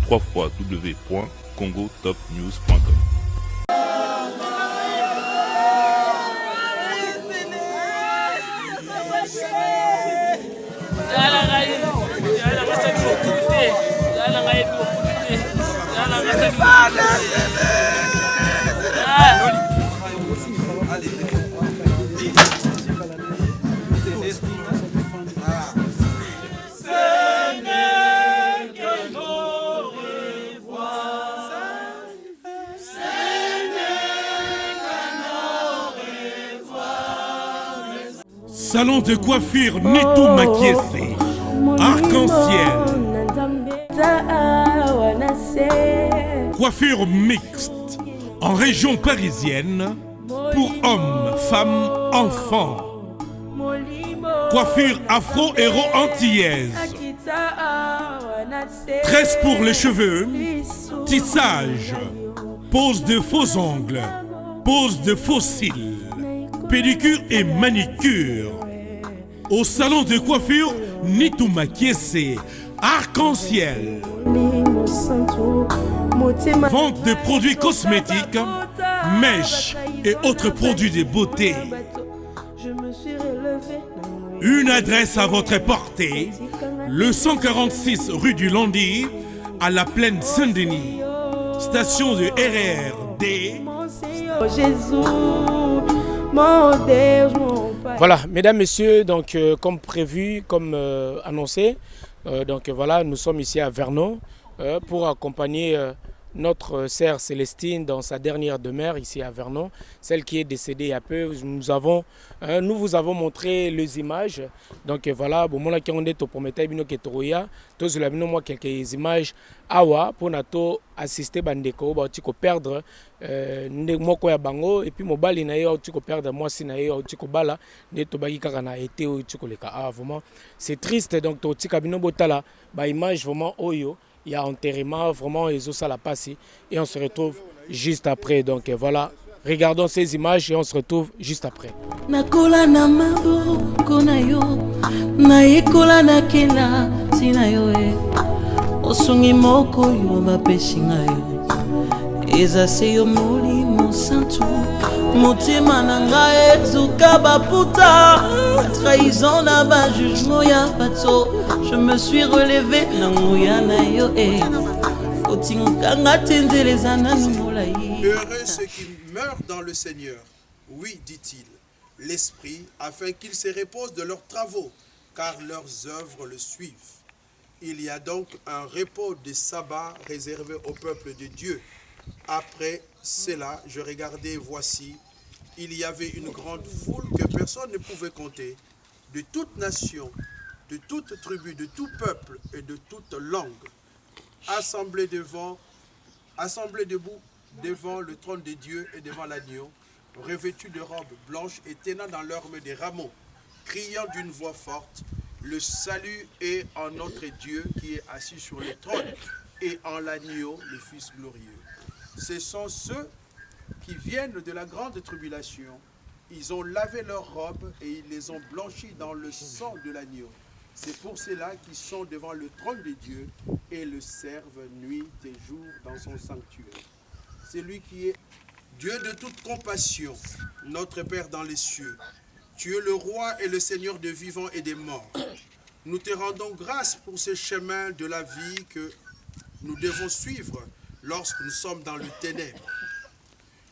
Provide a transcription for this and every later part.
www.congotopnews.com. Salon de coiffure Nitou Makiese, arc-en-ciel. Coiffure mixte en région parisienne pour hommes, femmes, enfants. Coiffure afro-héros antillaise. Tresse pour les cheveux, tissage, pose de faux ongles, pose de faux cils, pédicure et manicure. Au salon de coiffure Nitou Makiese, arc-en-ciel. Vente de produits cosmétiques, mèches et autres produits de beauté. Une adresse à votre portée, le 146 rue du Landy, à la plaine Saint-Denis. Station de RER-D. Voilà, mesdames, messieurs, donc comme prévu, comme annoncé, donc voilà, nous sommes ici à Vernon pour accompagner notre sœur Célestine dans sa dernière demeure ici à Vernon, celle qui est décédée il y a peu. Nous vous avons montré les images. Donc voilà, bon, moi qui on est au prométhée bino ketoroya, tous les moi quelques images awa pour nato assister bandeko ba tiko perdre moko ya bango et puis mobali na yo tiko perdre moi si na yo tiko bala ne to baki kaka na été o tiko leka vraiment c'est triste. Donc to tika bino botala ba image vraiment oyo. Il y a enterrement, vraiment, ils ont ça la passe et on se retrouve juste après. Donc voilà, regardons ces images et on se retrouve juste après. Nakola na maboko na yo, naikola na kela sinayo e, osungi moko yo bapeshinga yo, eza se yo molimo santu, motema na ngai ezuka baputa, trahison na ba jugement ya bato. Je me suis relevé, heureux ceux qui meurent dans le Seigneur, oui, dit-il, l'Esprit, afin qu'ils se reposent de leurs travaux, car leurs œuvres le suivent. Il y a donc un repos de sabbat réservé au peuple de Dieu. Après cela, je regardais, et voici, il y avait une grande foule que personne ne pouvait compter, de toute nation, de toute tribu, de tout peuple et de toute langue, assemblés debout devant le trône de Dieu et devant l'agneau, revêtus de robes blanches et tenant dans leurs mains des rameaux, criant d'une voix forte, le salut est en notre Dieu qui est assis sur le trône et en l'agneau, le Fils glorieux. Ce sont ceux qui viennent de la grande tribulation. Ils ont lavé leurs robes et ils les ont blanchies dans le sang de l'agneau. C'est pour cela qu'ils sont devant le trône de Dieu et le servent nuit et jour dans son sanctuaire. C'est lui qui est Dieu de toute compassion, notre Père dans les cieux. Tu es le roi et le Seigneur des vivants et des morts. Nous te rendons grâce pour ce chemin de la vie que nous devons suivre lorsque nous sommes dans le ténèbre.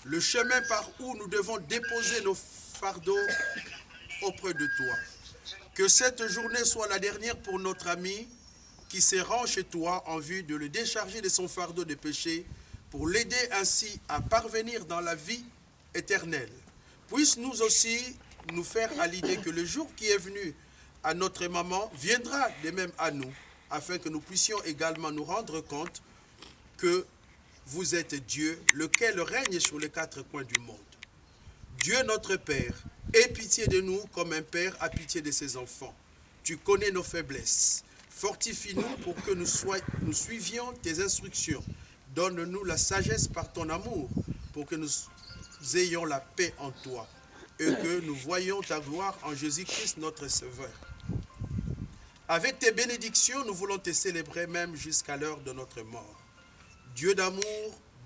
Le chemin par où nous devons déposer nos fardeaux auprès de toi. Que cette journée soit la dernière pour notre ami qui se rend chez toi en vue de le décharger de son fardeau de péché pour l'aider ainsi à parvenir dans la vie éternelle. Puisse nous aussi nous faire à l'idée que le jour qui est venu à notre maman viendra de même à nous, afin que nous puissions également nous rendre compte que vous êtes Dieu, lequel règne sur les quatre coins du monde. Dieu notre Père, aie pitié de nous comme un père a pitié de ses enfants. Tu connais nos faiblesses. Fortifie-nous pour que nous suivions tes instructions. Donne-nous la sagesse par ton amour pour que nous ayons la paix en toi et que nous voyions ta gloire en Jésus-Christ notre Sauveur. Avec tes bénédictions, nous voulons te célébrer même jusqu'à l'heure de notre mort. Dieu d'amour,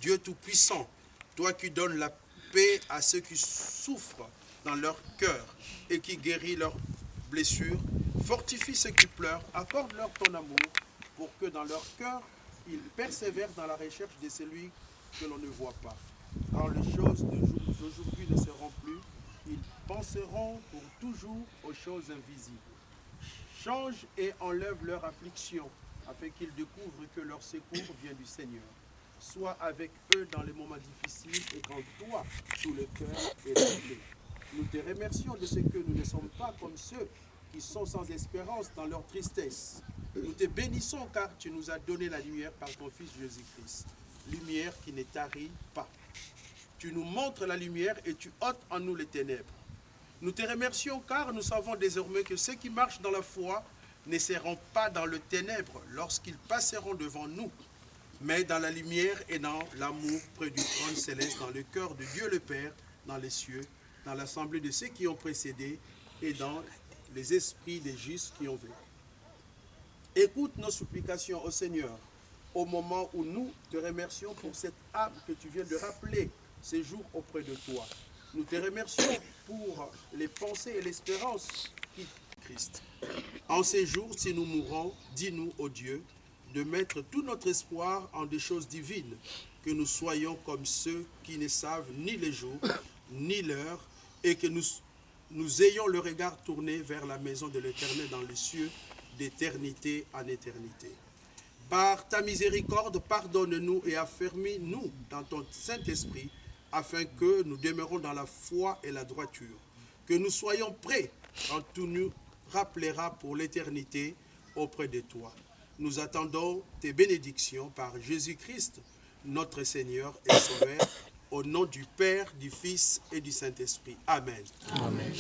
Dieu tout-puissant, toi qui donnes la paix à ceux qui souffrent dans leur cœur et qui guéris leurs blessures, fortifie ceux qui pleurent, accorde-leur ton amour pour que dans leur cœur, ils persévèrent dans la recherche de celui que l'on ne voit pas. Quand les choses d'aujourd'hui ne seront plus, ils penseront pour toujours aux choses invisibles. Change et enlève leur affliction, afin qu'ils découvrent que leur secours vient du Seigneur. Sois avec eux dans les moments difficiles et quand toi, sous le cœur et la paix. Nous te remercions de ce que nous ne sommes pas comme ceux qui sont sans espérance dans leur tristesse. Nous te bénissons car tu nous as donné la lumière par ton Fils Jésus-Christ. Lumière qui ne tarit pas. Tu nous montres la lumière et tu ôtes en nous les ténèbres. Nous te remercions car nous savons désormais que ceux qui marchent dans la foi ne seront pas dans le ténèbre lorsqu'ils passeront devant nous, mais dans la lumière et dans l'amour près du trône céleste, dans le cœur de Dieu le Père, dans les cieux, dans l'assemblée de ceux qui ont précédé et dans les esprits des justes qui ont vécu. Écoute nos supplications au Seigneur au moment où nous te remercions pour cette âme que tu viens de rappeler ces jours auprès de toi. Nous te remercions pour les pensées et l'espérance qui Christ. En ces jours, si nous mourons, dis-nous, ô Dieu, de mettre tout notre espoir en des choses divines, que nous soyons comme ceux qui ne savent ni les jours, ni l'heure, et que nous ayons le regard tourné vers la maison de l'Éternel dans les cieux, d'éternité en éternité. Par ta miséricorde, pardonne-nous et affermis-nous dans ton Saint-Esprit, afin que nous demeurons dans la foi et la droiture, que nous soyons prêts quand tu nous rappelleras pour l'éternité auprès de toi. Nous attendons tes bénédictions par Jésus-Christ, notre Seigneur et Sauveur, au nom du Père, du Fils et du Saint-Esprit. Amen. Amen.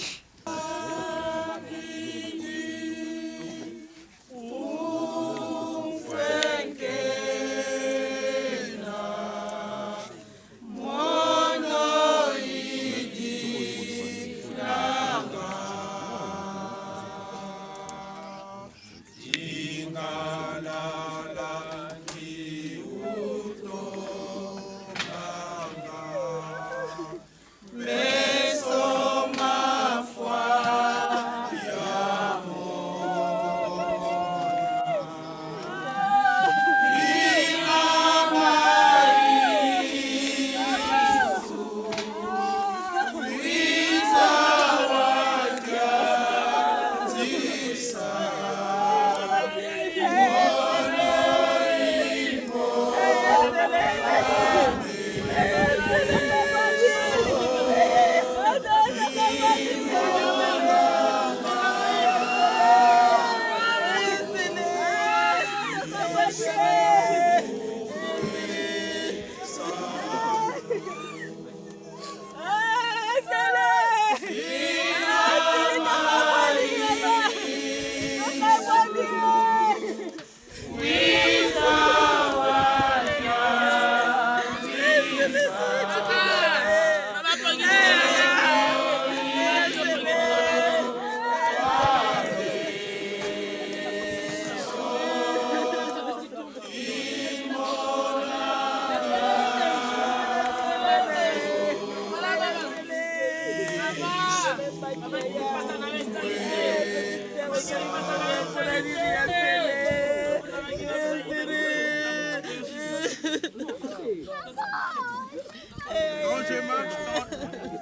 Quand je marche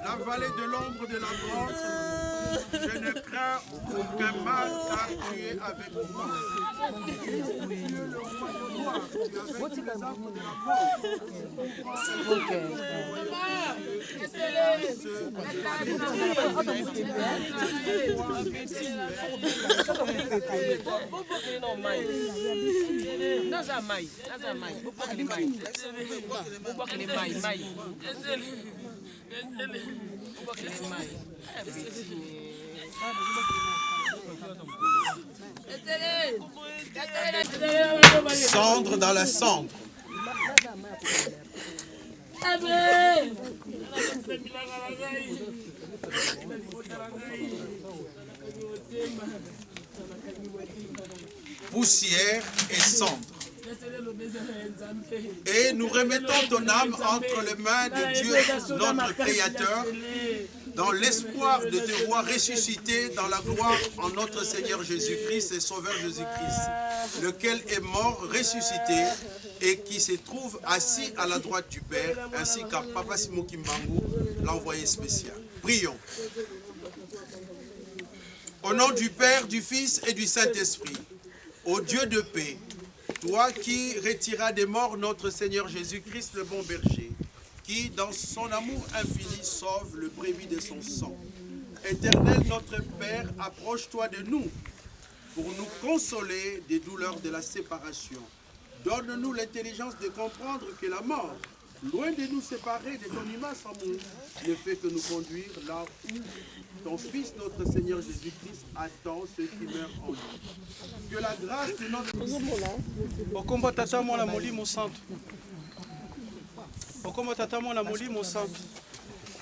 dans la vallée de l'ombre de la mort, je ne crains aucun mal car tu es avec moi. Tu es le roi de gloire, tu es avec les arbres de la cendre dans la cendre. poussière et cendre. Et nous remettons ton âme entre les mains de Dieu, notre Créateur, dans l'espoir de te voir ressuscité dans la gloire en notre Seigneur Jésus-Christ et Sauveur Jésus-Christ, lequel est mort, ressuscité, et qui se trouve assis à la droite du Père, ainsi qu'à Papa Simon Kimbangu, l'envoyé spécial. Prions. Au nom du Père, du Fils et du Saint-Esprit, ô Dieu de paix, toi qui retiras des morts notre Seigneur Jésus-Christ, le bon berger, qui, dans son amour infini, sauve le brebis de son sang. Éternel notre Père, approche-toi de nous pour nous consoler des douleurs de la séparation. Donne-nous l'intelligence de comprendre que la mort, loin de nous séparer de ton immense amour, ne fait que nous conduire là où ton Fils, notre Seigneur Jésus-Christ, attend ceux qui meurent en lui. Que la grâce de notre... Okombo tata mwana molimo santo. Okombo tata mwana molimo santo.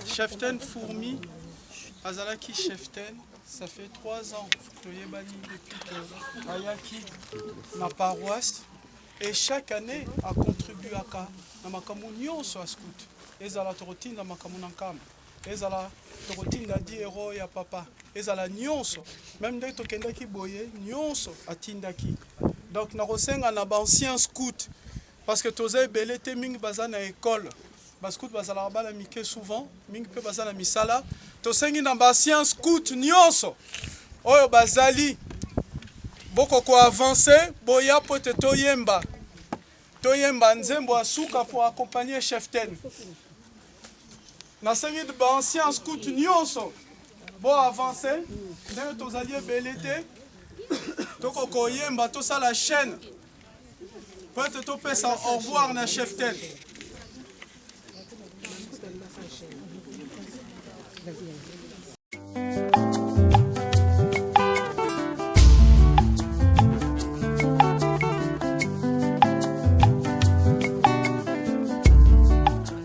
Cheften Fourmi, Azalaki Cheften, ça fait 3 ans que Yebani depuis que Ayaki, ma paroisse, et chaque année a contribué à makamu nyonso a scout. Ezala torotinda makamu nankama. Ezala torotinda di héros ya papa. Ezala nyonso. Même dès que tokendaki boye nyonso atindaki. Donc na kosenga na ba ancien scout parce que toza ebele te mingi baza na école. Ba scout bazala bala mike souvent, mingi pe baza na misala. Tosengi na ba ancien scout nyonso. Oyo bazali boko ko avancer boya pote toyemba. Toyemba nzembo asuka pour accompagner Cheften. Nasengi de ba ancien scout nyonso. Bo avancer, ndenge tozali ebele te. Toko koyemba to ça la chaîne. Peut-être to pesa au revoir na Cheften.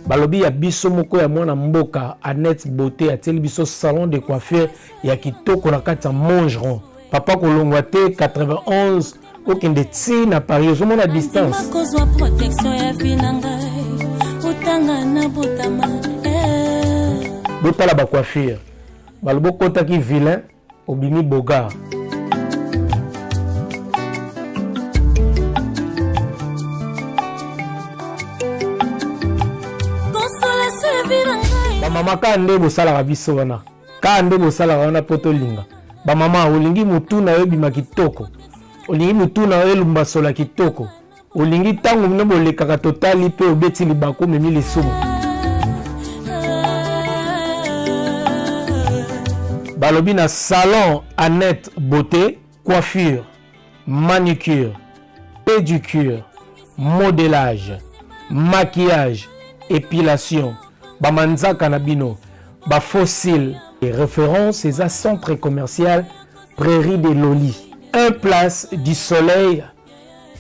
Balobi ya biso moko ya mwana mboka Annette Beauté ateli biso salon de coiffure ya kitoko na kati ya Mongeron. Papa kolongwa te 91 okende ti na Paris zo mona distance. Kozwa protection ya finanga utanga na botama. Botala ba coiffure. Balobo kota ki vilain obimi boga. Ba mama ka nde bosala ka biso wana. Ka nde bosala wana poto linga. Ba mama olingi mutu na yo bima kitoko. Olingi mutu na yo lumba sola kitoko. Olingi tango mne bolekaka totali pe obeti libako memi lisumu. Balobi na salon Annette Beauté, coiffure, manicure, pédicure, modélage, maquillage, épilation, bamanzaka nabino, ba fossile, et référence à centre commercial Prairie de Loli. 1 place du Soleil,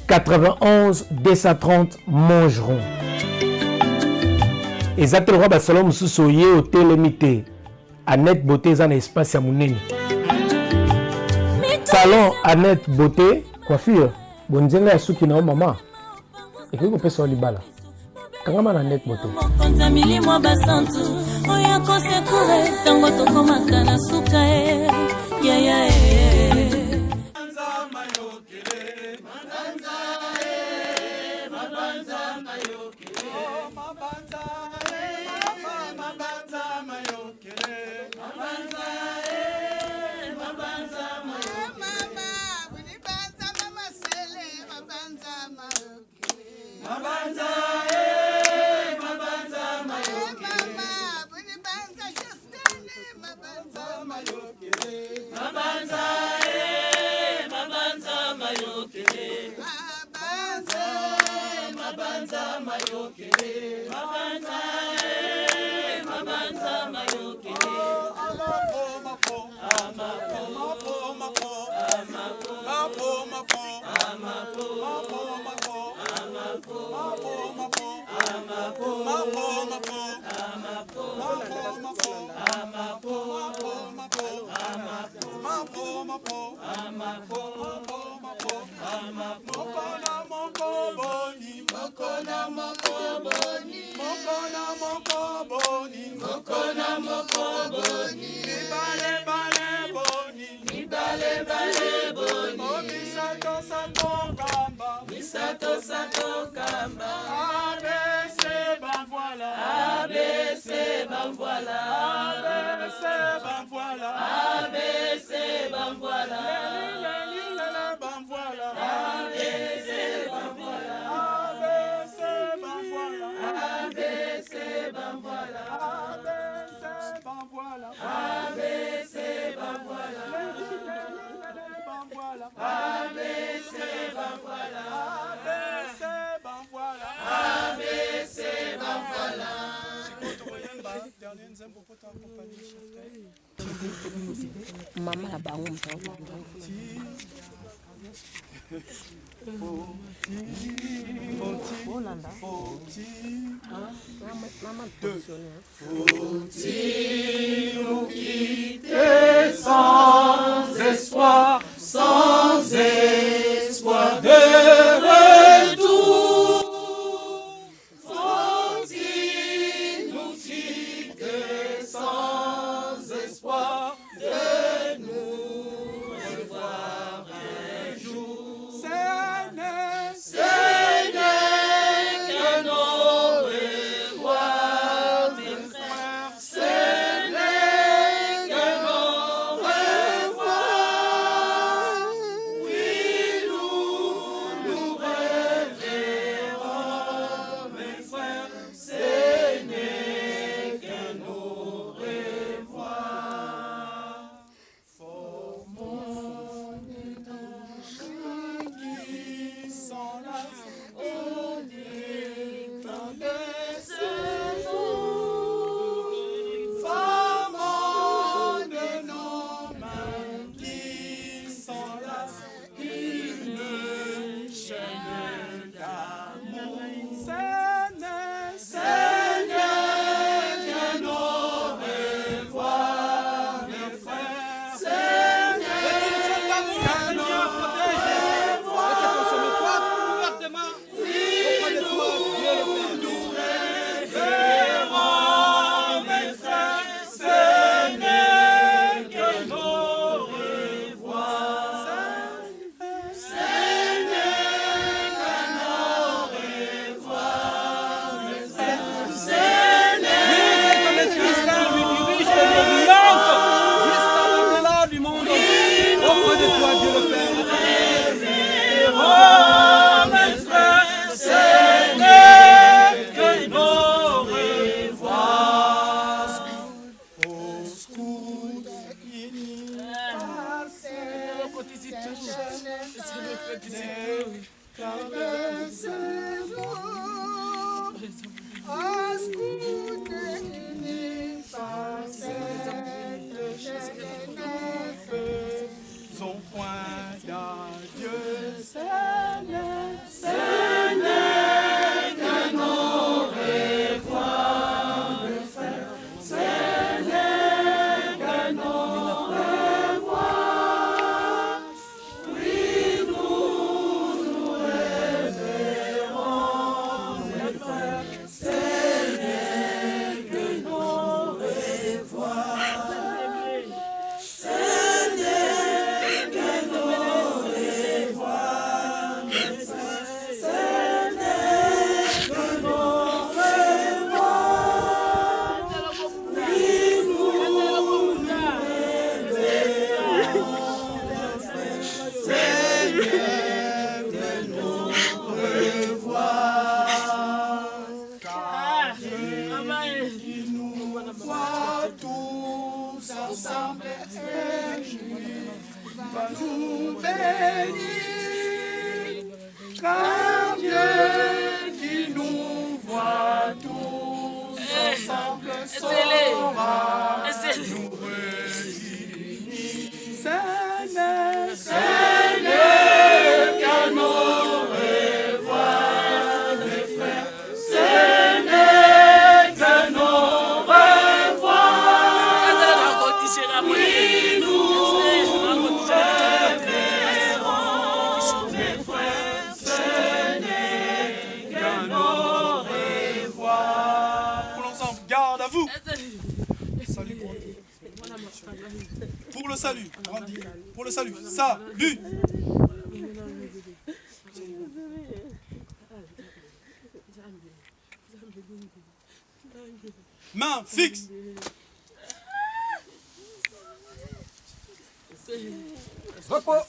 91 230 Mongeron. Exactement ba salon mususu ye hôtel limité. Annette Beauté dans espace à Mouneni. Salon Annette Beauté, coiffure. Bonzenga yasuki na mama. Et que vous pouvez sur libala. Quand on a Annette Beauté. Kontamili mwa basantu oya kosekure tango tokomaka na suka ya ya Misato sato kamba ABC ben voilà ABC ben voilà ABC ben voilà ABC ben voilà ben voilà ABC ben voilà ABC ben voilà ABC ben voilà ABC ben voilà ABC ben voilà ben voilà ABC ben voilà ABC ben voilà ABC ben voilà Tokoyemba dernier nzembo poto accompagner chef mama na bango mtaona Olanda. Faut-il nous quitter sans espoir, sans espoir de retour? Faut-il nous quitter sans espoir de nous revoir un jour? Ce n'est qu'un au revoir, mes frères. Ce n'est qu'un au vous. Salut pour le salut. Pour le salut. Salut. Main fixe. Repos.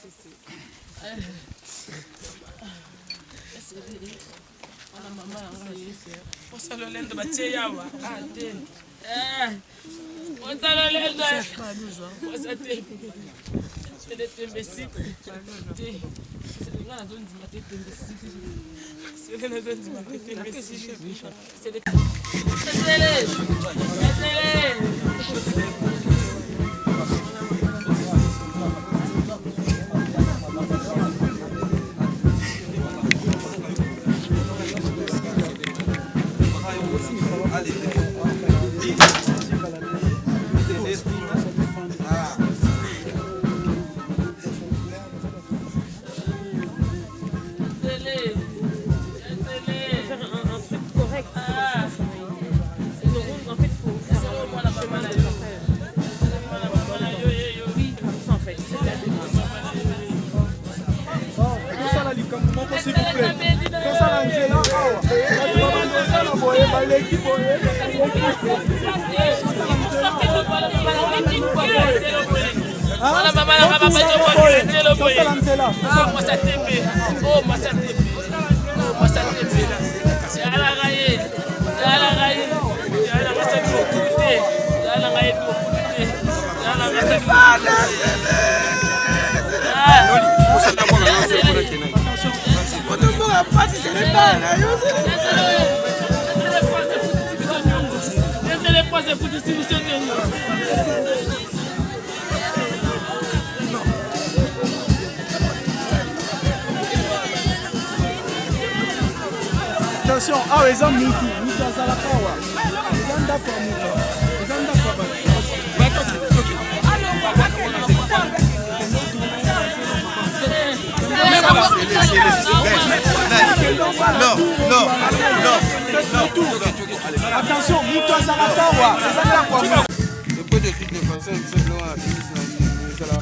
Attention, ah les hommes Miki, Miki Azalakawa. Les hommes d'accord Miki. Les hommes d'accord. Non. Attention, Miki Azalakawa. Le peu de toutes les façons, il se bloque à la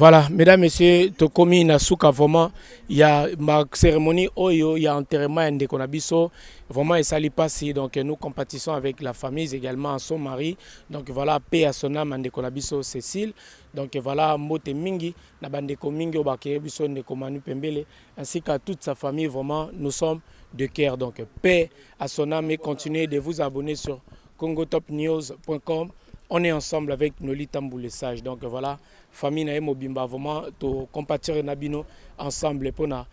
Voilà, mesdames, messieurs, Tokomi Nasuka, vraiment, il y a ma cérémonie, il y a enterrement de Konabiso, vraiment, et ça lui passe. Donc, nous compatissons avec la famille, également son mari. Donc, voilà, paix à son âme, de Konabiso Cécile. Donc, voilà, Mote Mingi, Nabandeko Mingi, Obakebiso, Nekomanu Pembele, ainsi qu'à toute sa famille, vraiment, nous sommes de cœur. Donc, paix à son âme et continuez de vous abonner sur congotopnews.com. On est ensemble avec Noli Tambou le Sage. Donc voilà, famille na Mobimba, vraiment, to compatir Nabino ensemble pour na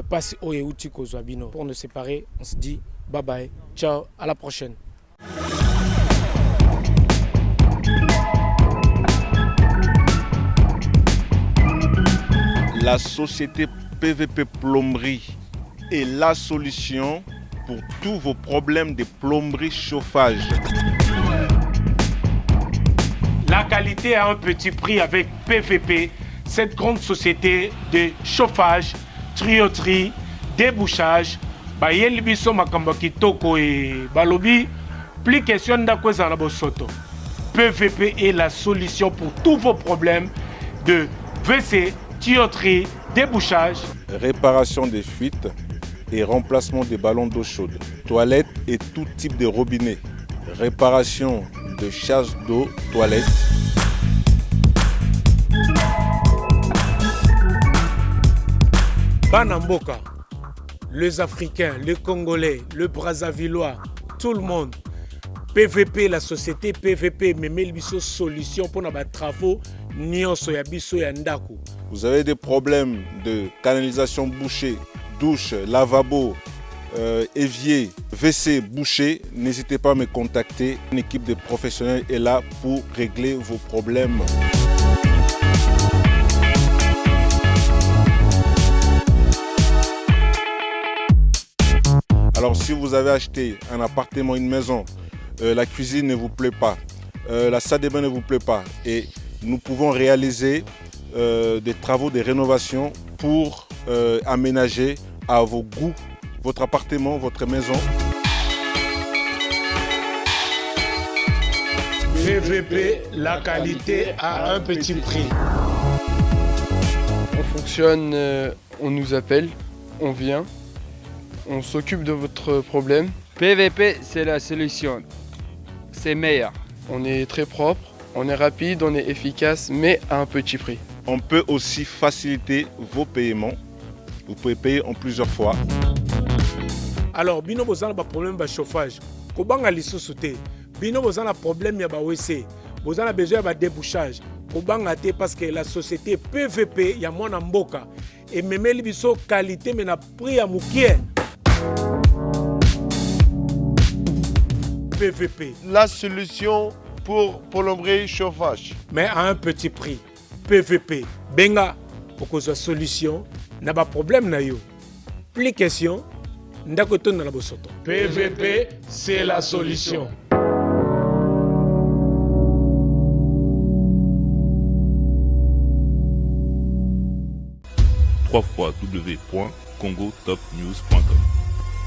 passer au Euti Kozwabino. Pour nous séparer, on se dit bye bye, ciao, à la prochaine. La société PVP Plomberie est la solution pour tous vos problèmes de plomberie chauffage. La qualité à un petit prix avec PVP, cette grande société de chauffage, tuyauterie, débouchage. Bayeli biso makamba kitoko et balobi, plus question d'akweza na bosoto. PVP est la solution pour tous vos problèmes de WC, tuyauterie, débouchage, Réparation des fuites et remplacement des ballons d'eau chaude. Toilettes et tout type de robinet. Réparation de chasse d'eau, toilettes. Banamboka, les Africains, les Congolais, le Brazzavillois, tout le monde. PVP, la société PVP, mais solution pour nos travaux, nyonso ya biso ya ndako. Vous avez des problèmes de canalisation bouchée, douche, lavabo, évier, WC bouché, n'hésitez pas à me contacter. Une équipe de professionnels est là pour régler vos problèmes. Alors si vous avez acheté un appartement, une maison, la cuisine ne vous plaît pas, la salle de bain ne vous plaît pas, et nous pouvons réaliser des travaux de rénovation pour aménager à vos goûts votre appartement, votre maison. PVP, la qualité à un petit prix. On fonctionne, on nous appelle, on vient, on s'occupe de votre problème. PVP, c'est la solution. C'est meilleur. On est très propre, on est rapide, on est efficace, mais à un petit prix. On peut aussi faciliter vos paiements. Vous pouvez payer en plusieurs fois. Alors, bino bozana ba problème de chauffage. Kobanga lisusu te. Bino bozana problème ya ba WC. Bozana besoin ba débouchage. Kobanga te parce que la société PVP ya mwana mboka et memeli biso qualité mais na prix ya mukie. PVP. La solution pour plomberie chauffage. Mais à un petit prix. PVP. Benga pour que soit solution n'a pas problème na yo. Plus question. PVP, c'est la solution. www.congotopnews.com